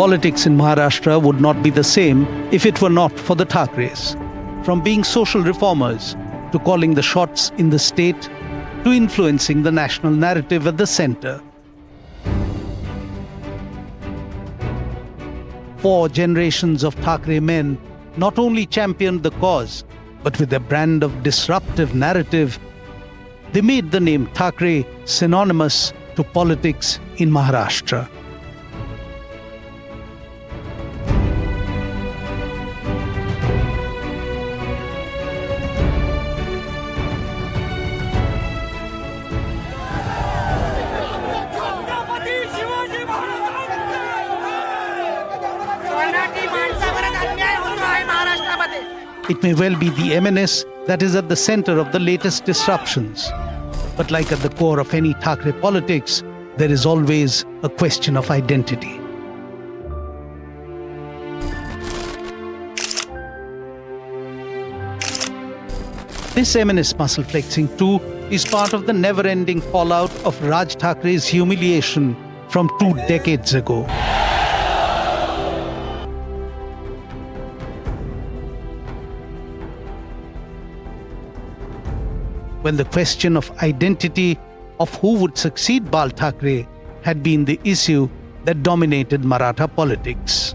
Politics in Maharashtra would not be the same if it were not for the Thackerays. From being social reformers to calling the shots in the state to influencing the national narrative at the center. 4 generations of Thackeray men not only championed the cause, but with a brand of disruptive narrative, they made the name Thackeray synonymous to politics in Maharashtra. It may well be the MNS that is at the center of the latest disruptions. But like at the core of any Thackeray politics, there is always a question of identity. This MNS muscle flexing too is part of the never-ending fallout of Raj Thackeray's humiliation from 2 decades ago. When the question of identity of who would succeed Bal Thackeray had been the issue that dominated Maratha politics.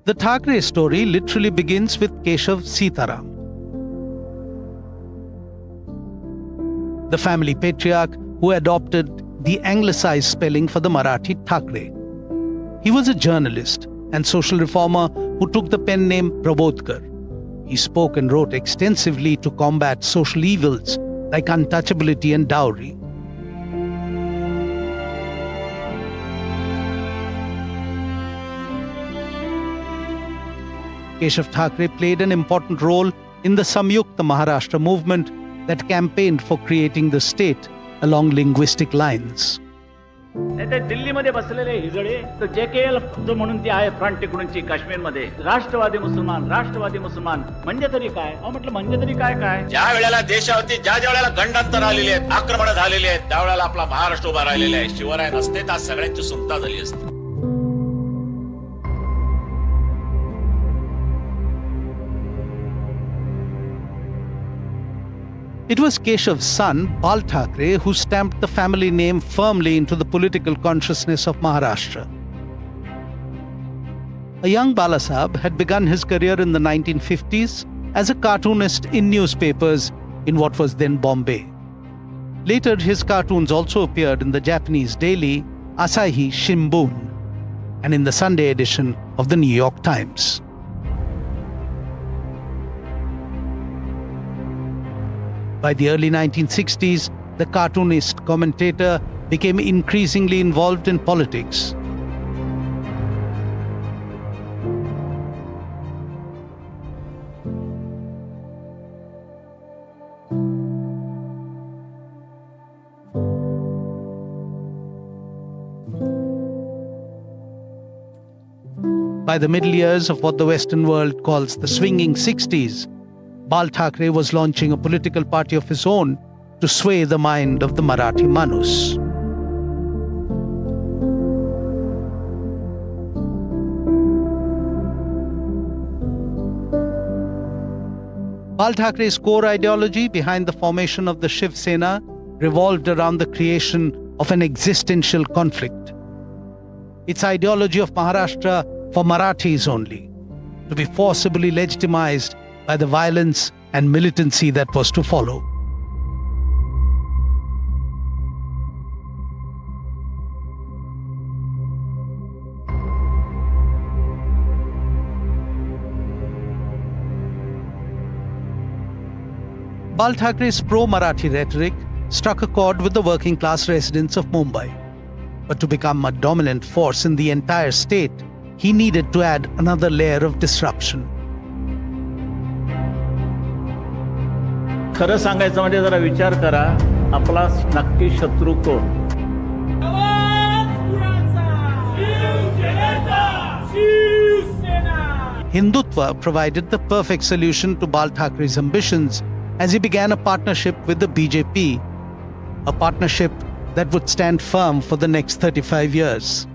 The Thackerays story literally begins with Keshav Sitaram, the family patriarch who adopted the anglicized spelling for the Marathi Thackeray. He was a journalist and social reformer who took the pen name Prabhodkar. He spoke and wrote extensively to combat social evils like untouchability and dowry. Keshav Thackeray played an important role in the Samyukta Maharashtra movement that campaigned for creating the state along linguistic lines. दिल्लीमध्ये बसलेले हिजडे तर JKL जो म्हणून ती आहे front टिकडूनची काश्मीरमध्ये राष्ट्रवादी मुसलमान म्हणजे तरी काय म्हटलं म्हणजे तरी काय ज्या वेळेला देशावरती ज्या वेळेला गंडांतर आलेले आहेत आक्रमण झालेले आहेत त्यावेळेला आपला महाराष्ट्र उभा राहिलेला आहे शिवराय नसते तर सगळ्यांची सुटका झाली असती. It was Keshav's son, Bal Thackeray, who stamped the family name firmly into the political consciousness of Maharashtra. A young Balasaheb had begun his career in the 1950s as a cartoonist in newspapers in what was then Bombay. Later, his cartoons also appeared in the Japanese daily Asahi Shimbun and in the Sunday edition of the New York Times. By the early 1960s, the cartoonist commentator became increasingly involved in politics. By the middle years of what the Western world calls the swinging 60s, Bal Thackeray was launching a political party of his own to sway the mind of the Marathi Manus. Bal Thackeray's core ideology behind the formation of the Shiv Sena revolved around the creation of an existential conflict. Its ideology of Maharashtra for Marathis only, to be forcibly legitimized by the violence and militancy that was to follow. Bal Thackeray's pro-Marathi rhetoric struck a chord with the working-class residents of Mumbai. But to become a dominant force in the entire state, he needed to add another layer of disruption. खरं सांगायचं म्हणजे जरा विचार करा आपला नक्की शत्रू कोण. Hindutva provided the perfect solution to Bal Thackeray's ambitions as he began a partnership with the BJP, a partnership that would stand firm for the next 35 years.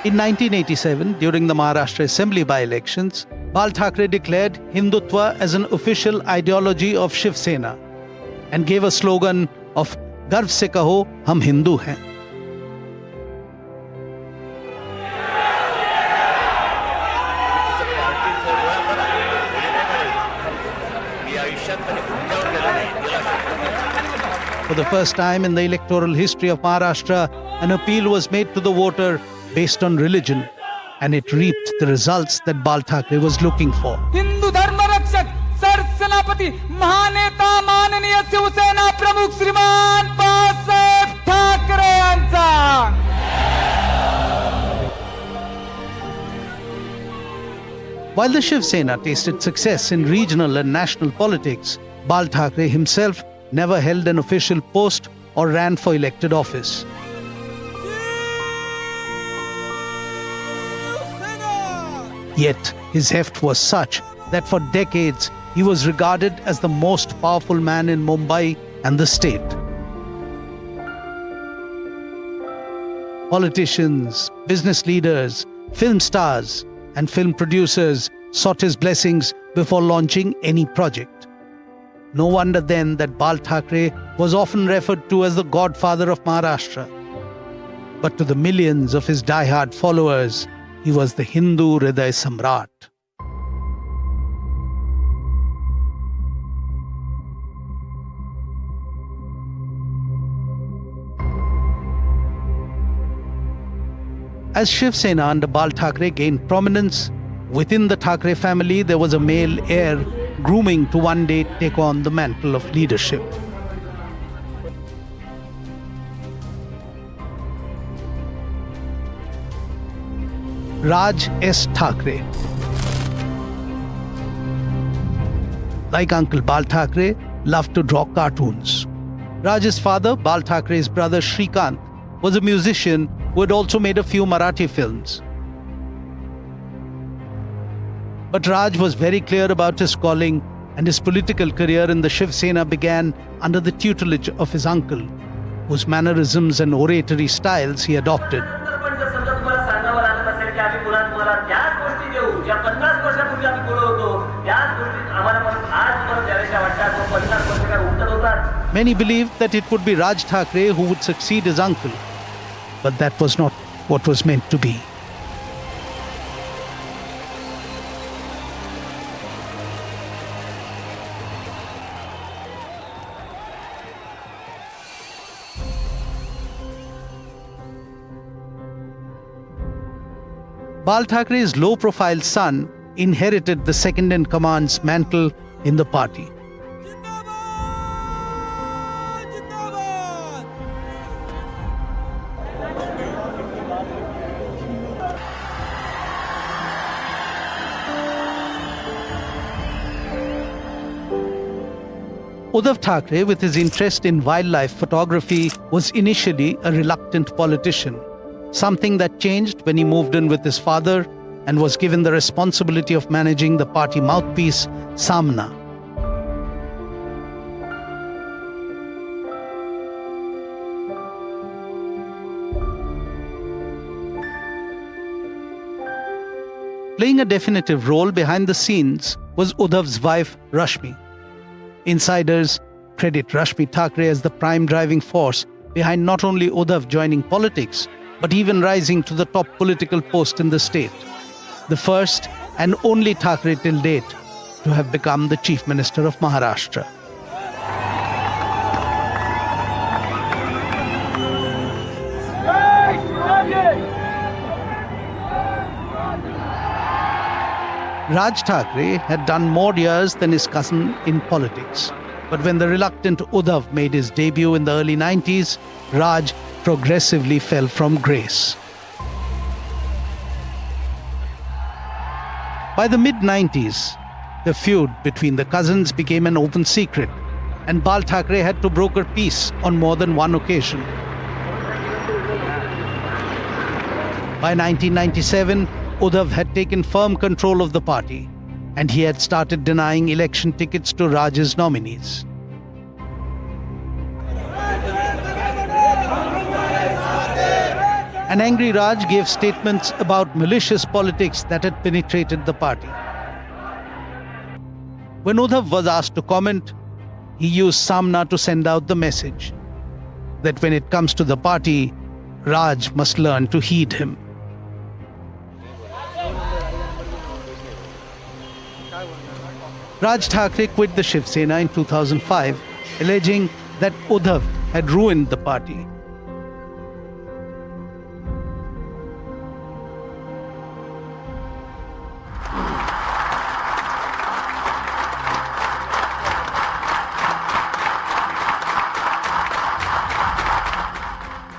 In 1987, during the Maharashtra Assembly by-elections, Bal Thackeray declared Hindutva as an official ideology of Shiv Sena and gave a slogan of "Garv se kaho, hum Hindu hain." For the first time in the electoral history of Maharashtra, an appeal was made to the voter based on religion, and it reaped the results that Bal Thackeray was looking for. Hindu धर्म रक्षक सरसेनापती महानेता माननीय शिवसेना प्रमुख श्रीमान बाळासाहेब ठाकरे यांचा. While the Shiv Sena tasted success in regional and national politics, Bal Thackeray himself never held an official post or ran for elected office. Yet his heft was such that for decades he was regarded as the most powerful man in Mumbai and the state. Politicians, business leaders, film stars, and film producers sought his blessings before launching any project. No wonder then that Bal Thackeray was often referred to as the godfather of Maharashtra. But to the millions of his die-hard followers, he was the Hindu Hriday Samrat. As Shiv Sena under Bal Thackeray gained prominence, within the Thackeray family there was a male heir grooming to one day take on the mantle of leadership. Raj S. Thackeray. Like Uncle Bal Thackeray, loved to draw cartoons. Raj's father, Bal Thackeray's brother Shrikant, was a musician who had also made a few Marathi films. But Raj was very clear about his calling, and his political career in the Shiv Sena began under the tutelage of his uncle, whose mannerisms and oratory styles he adopted. Many believed that it would be Raj Thackeray who would succeed his uncle, but that was not what was meant to be. Bal Thackeray's low-profile son inherited the second-in-command's mantle in the party. Uddhav Thackeray, with his interest in wildlife photography, was initially a reluctant politician, something that changed when he moved in with his father and was given the responsibility of managing the party mouthpiece, Samna. Playing a definitive role behind the scenes was Uddhav's wife, Rashmi. Insiders credit Rashmi Thackeray as the prime driving force behind not only Uddhav joining politics, but even rising to the top political post in the state, the first and only Thackeray till date to have become the Chief Minister of Maharashtra. Raj Thackeray had done more years than his cousin in politics. But when the reluctant Uddhav made his debut in the early 90s, Raj progressively fell from grace. By the mid-90s, the feud between the cousins became an open secret, and Bal Thackeray had to broker peace on more than one occasion. By 1997, Uddhav had taken firm control of the party, and he had started denying election tickets to Raj's nominees. An angry Raj gave statements about malicious politics that had penetrated the party. When Uddhav was asked to comment, he used Samna to send out the message that when it comes to the party, Raj must learn to heed him. Raj Thackeray quit the Shiv Sena in 2005, alleging that Uddhav had ruined the party.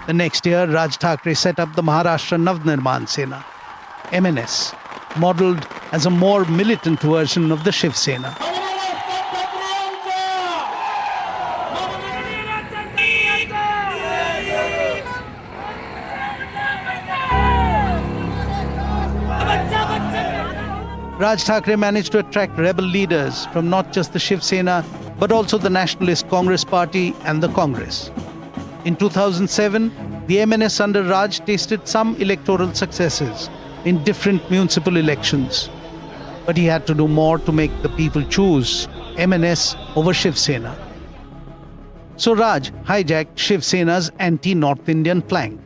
The next year, Raj Thackeray set up the Maharashtra Navnirman Sena, MNS, modelled as a more militant version of the Shiv Sena. Raj Thackeray managed to attract rebel leaders from not just the Shiv Sena, but also the Nationalist Congress Party and the Congress. In 2007, the MNS under Raj tasted some electoral successes in different municipal elections. But he had to do more to make the people choose MNS over Shiv Sena. So Raj hijacked Shiv Sena's anti-North Indian flank.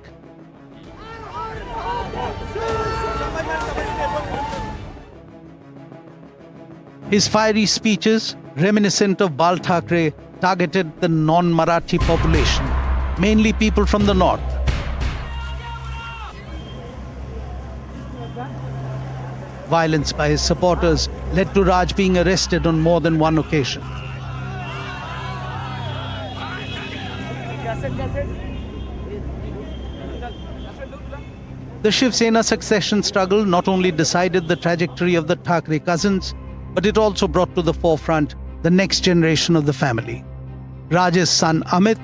His fiery speeches, reminiscent of Bal Thackeray, targeted the non-Marathi population, mainly people from the north. Violence by his supporters led to Raj being arrested on more than one occasion. The Shiv Sena succession struggle not only decided the trajectory of the Thackeray cousins, but it also brought to the forefront the next generation of the family. Raj's son Amit,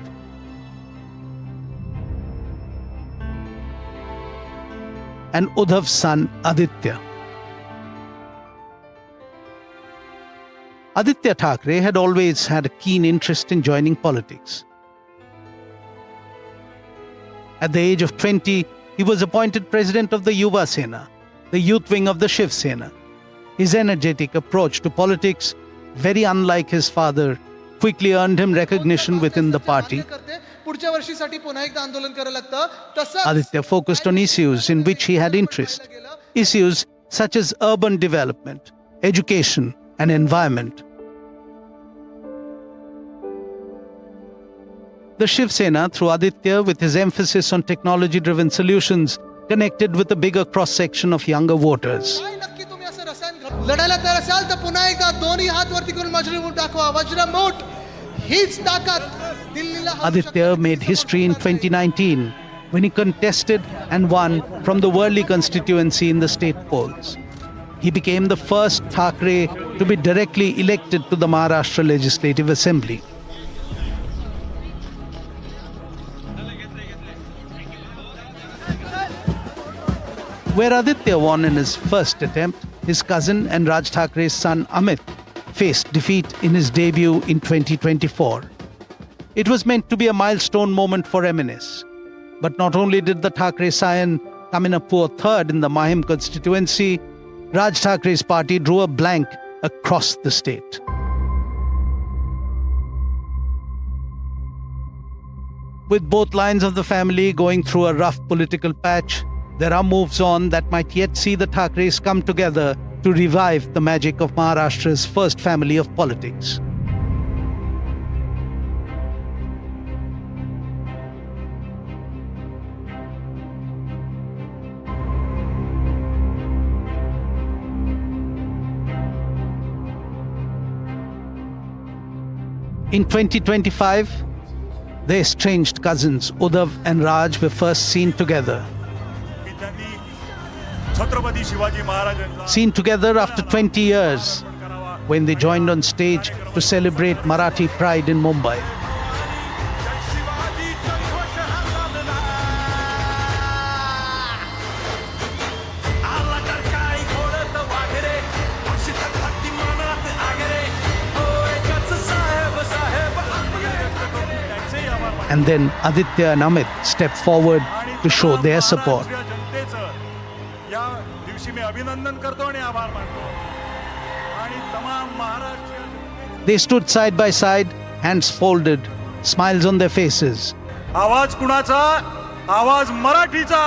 and Uddhav's son Aditya. Aditya Thackeray had always had a keen interest in joining politics. At the age of 20, he was appointed president of the Yuva Sena, the youth wing of the Shiv Sena. His energetic approach to politics, very unlike his father, quickly earned him recognition within the party. Aditya focused on issues in which he had interest, issues such as urban development, education, and environment. The Shiv Sena, through Aditya, with his emphasis on technology-driven solutions, connected with a bigger cross-section of younger voters. Aditya made history in 2019 when he contested and won from the Worli constituency in the state polls. He became the first Thackere to be directly elected to the Maharashtra Legislative Assembly. Where Aditya won in his first attempt, his cousin and Raj Thackeray's son Amit faced defeat in his debut in 2024. It was meant to be a milestone moment for MNS. But not only did the Thackere scion come in a poor third in the Mahim constituency, Raj Thackeray's party drew a blank across the state. With both lines of the family going through a rough political patch, there are moves on that might yet see the Thackerays come together to revive the magic of Maharashtra's first family of politics. In 2025, the estranged cousins Uddhav and Raj were first seen together. की त्यांनी छत्रपती शिवाजी महाराजांचा Seen together after 20 years when they joined on stage to celebrate Marathi pride in Mumbai. And then Aditya and Amit stepped forward to show their support. जनतेचं या दिवशी मी अभिनंदन करतो आणि आभार मानतो आणि तमाम Maharashtra They stood side by side, hands folded, smiles on their faces. आवाज कुणाचा आवाज मराठीचा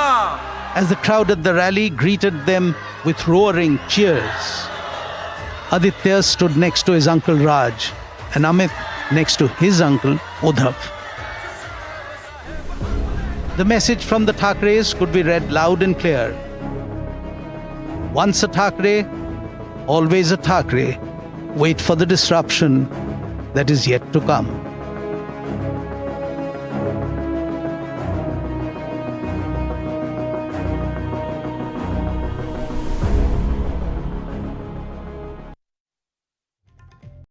As the crowd at the rally greeted them with roaring cheers. Aditya stood next to his uncle Raj and Amit next to his uncle Uddhav. The message from the Thackerays could be read loud and clear. Once a Thackeray, always a Thackeray. Wait for the disruption that is yet to come.